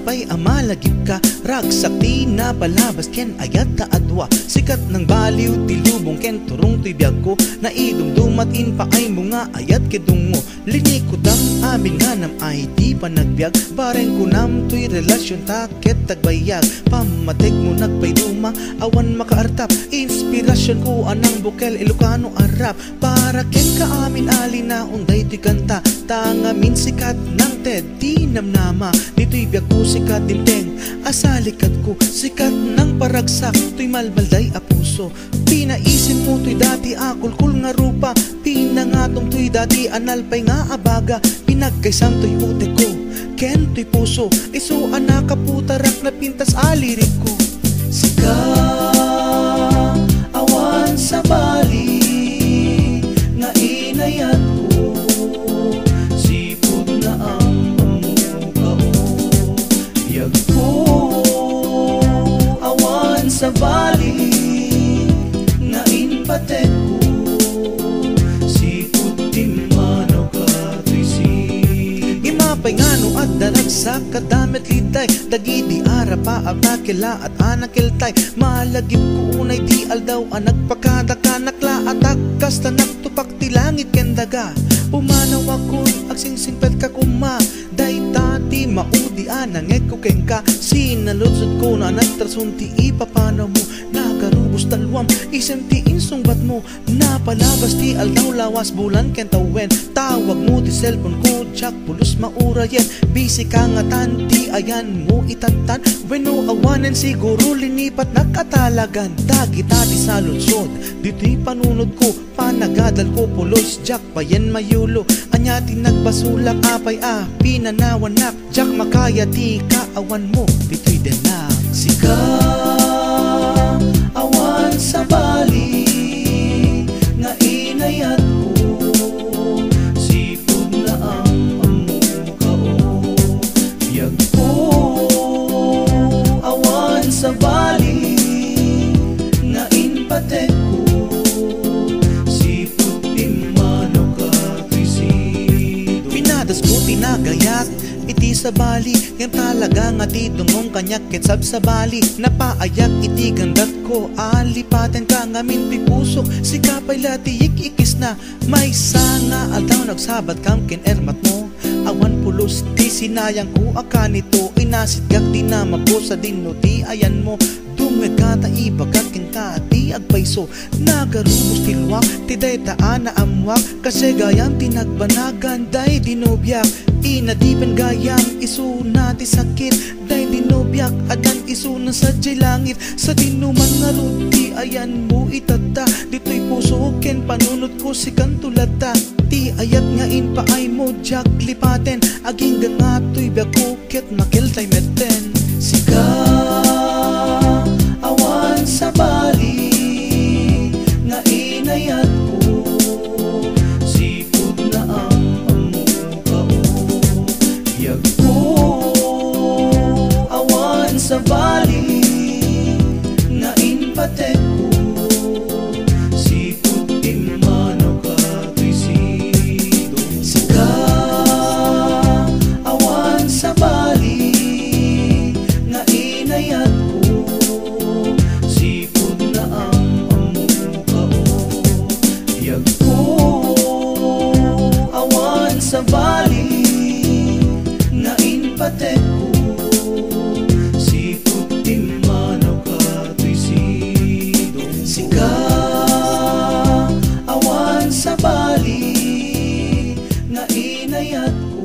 pay amalagip ka, ragsakti na palabas ken ayat ta adwa. Sikat ng baliw ti lubong ken turong ti biyag ko, naidumdumatin pa ay mga ayat kedungo. Linikod ang amin nga nam ay di pa nagbiag, bareng kunam tuy relasyon taket tagbayag. Pamatek mo nagpayduma, awan makaartap, inspirasyon ko anang bukel Ilocano Arap. Para ken ka amin alina unday tuy kanta, tangamin sikat ng TED di namnama. Dito'y biyag ko sikat dinteng, asalikat ko sikat ng paragsak, tuy malbalday a puso. Pinaisin mo tuy dati akulkul nga rupa, pinangatong tuy dati analpay nga abaga. Pinagkaisam tuy ute ko ken tuy puso, iso anakaputarak na pintas alirik ko. Sika awan sa bali nga inayat ko, sipot na ang pamukao. Biyag ko awan sa bali nga inpatek ko, sipot di manaw katrisi. Imapay ngano at daragsak kadamit litay, dagidi ara pa abakila at anakiltay. Malagip ko unay di aldaw ang nagpakadaka, nakla at kasta nagtupak ti langit kendaga. Pumanaw ako agsingsingpet ka kuma, day tati maudi anangek ko kengka. Sinalutsod ko na nagtrasunti ipapanaw mo, nagarubos talwam isem ti insungbat mo. Napalabas ti aldaw lawas bulan ken tawen, tawag mo ti cellphone ko jak pulos maurayen. Busy ka nga tanti ayan mo itantan, weno awanen siguro linipat nakatalagan. Dagita ti sa lunsod dito'y panunod ko, panagadal ko pulos jak bayan mayulo. Anya ti nagbasulak apay pinanawanak, jak makaya ti kaawan mo dito'y denak. Sika awan sa bali nga inayat ko, sipod na ang pamukao. Biyag ko awan sa bali nga inpatek ko, sipod di manaw katrisido. Pinadas ko pinagayat iti sa bali, yang talaga nga ti dungong kanyak ketsab sa bali. Napaayak iti gandat ko, alipaten ka ngamin ti pusok, sikapay latiyik ikis na. May sanga aldaw nagsabat kam ken ermat mo, awan pulos ti sinayang ko akanito. Inasidgak di na mapusa din no ti ayan mo, dumwed kata ibagat ken ka ti agpayso. Nagarubos ti luwak ti daytaan na amwak, kasi gayang tinagbanagan day dinobyak. Inadipen gayang iso na ti sakit, day dinobyak adan iso na sa langit. Sa dinuman nga ruti ayan mo itata, dito'y puso ken panunod ko si kantulata. Ti ayat nga inpaay mo jak lipaten, aging gangato'y biyako ket makiltay meten. Sika awan sa bali nga inayat ko, sipod na ang pamukao. Biyag ko awan sa bali nga inpatek ko, sipod di manaw katrisido. Sika awan sa bali nga inayat ko, sipod na ang pamukao. Biyag ko awan sa bali nga inpatek ko, sipod di manaw katrisido. Sika awan sa bali nga inayat ko,